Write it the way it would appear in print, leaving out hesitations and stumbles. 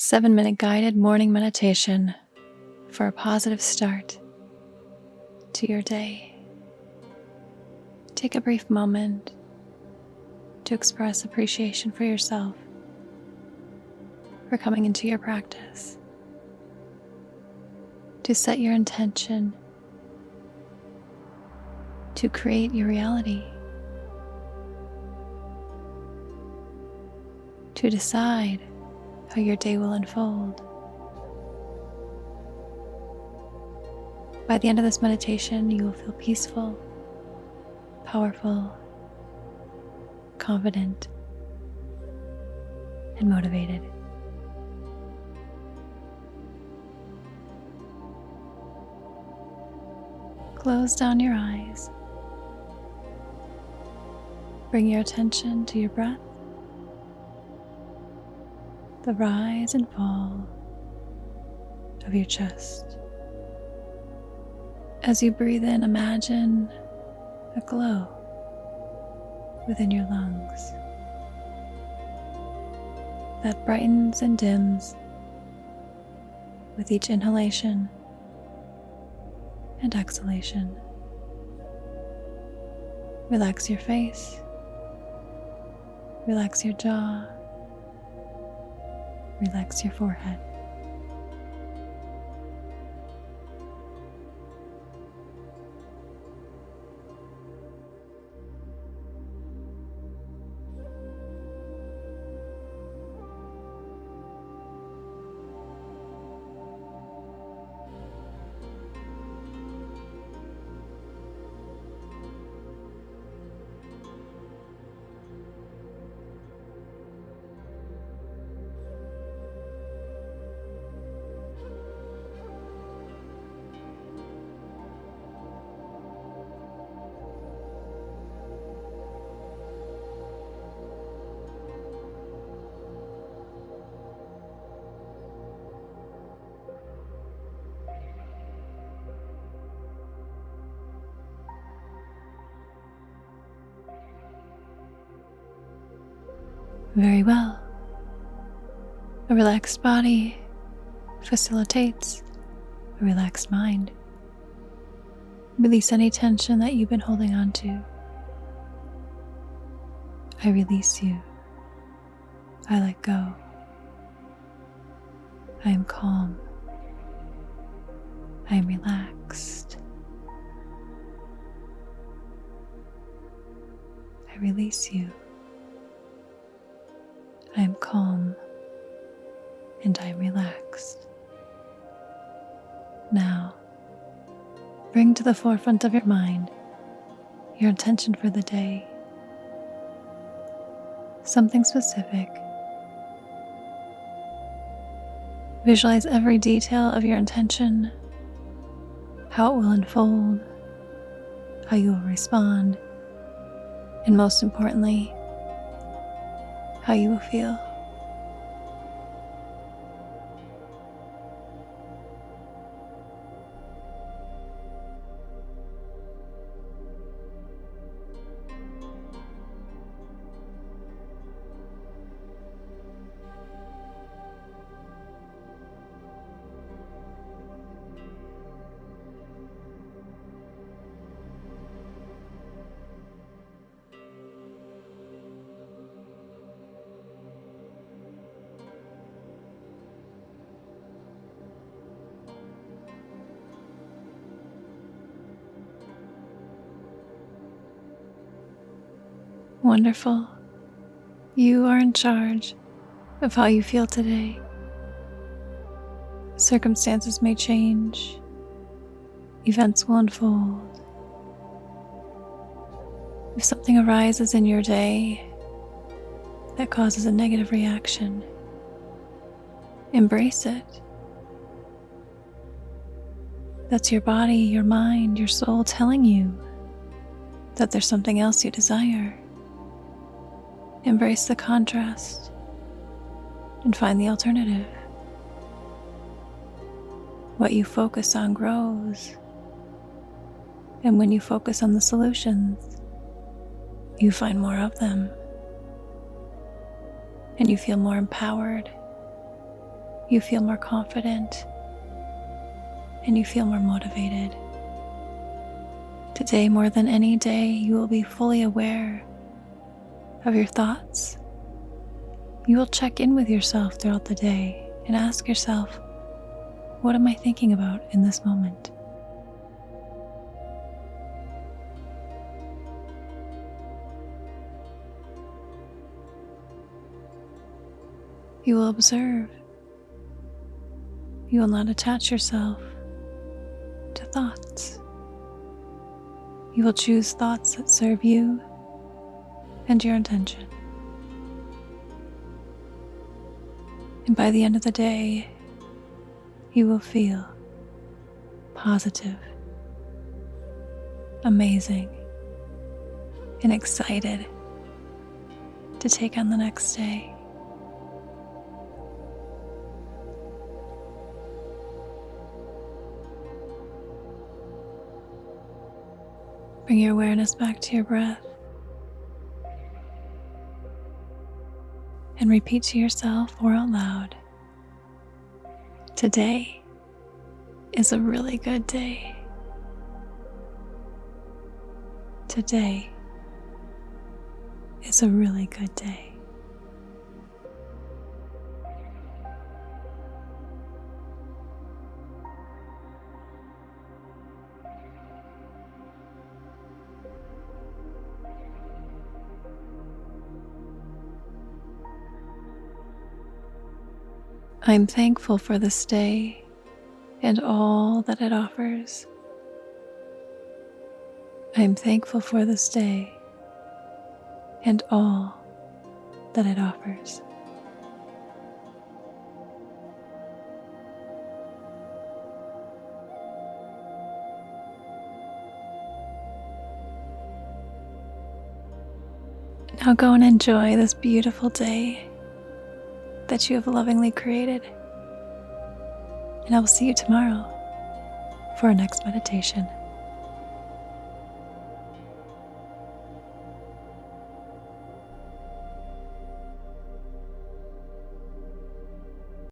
7-minute guided morning meditation for a positive start to your day. Take a brief moment to express appreciation for yourself for coming into your practice, to set your intention to create your reality, to decide how your day will unfold. By the end of this meditation, you will feel peaceful, powerful, confident, and motivated. Close down your eyes. Bring your attention to your breath, the rise and fall of your chest. As you breathe in, imagine a glow within your lungs that brightens and dims with each inhalation and exhalation. Relax your face, relax your jaw, relax your forehead. Very well. A relaxed body facilitates a relaxed mind. Release any tension that you've been holding on to. I release you. I let go. I am calm. I am relaxed. I release you. I am calm and I am relaxed. Now, bring to the forefront of your mind your intention for the day. Something specific. Visualize every detail of your intention, how it will unfold, how you will respond, and most importantly, how you will feel. Wonderful. You are in charge of how you feel today. Circumstances may change. Events will unfold. If something arises in your day that causes a negative reaction, embrace it. That's your body, your mind, your soul telling you that there's something else you desire. Embrace the contrast and find the alternative. What you focus on grows, and when you focus on the solutions, you find more of them, and you feel more empowered you feel more confident and you feel more motivated. Today, more than any day, you will be fully aware of your thoughts. You will check in with yourself throughout the day and ask yourself, what am I thinking about in this moment? You will observe. You will not attach yourself to thoughts. You will choose thoughts that serve you and your intention. And by the end of the day, you will feel positive, amazing, and excited to take on the next day. Bring your awareness back to your breath and repeat to yourself or out loud, today is a really good day. Today is a really good day. I'm thankful for this day and all that it offers. I'm thankful for this day and all that it offers. Now go and enjoy this beautiful day that you have lovingly created. And I will see you tomorrow for our next meditation.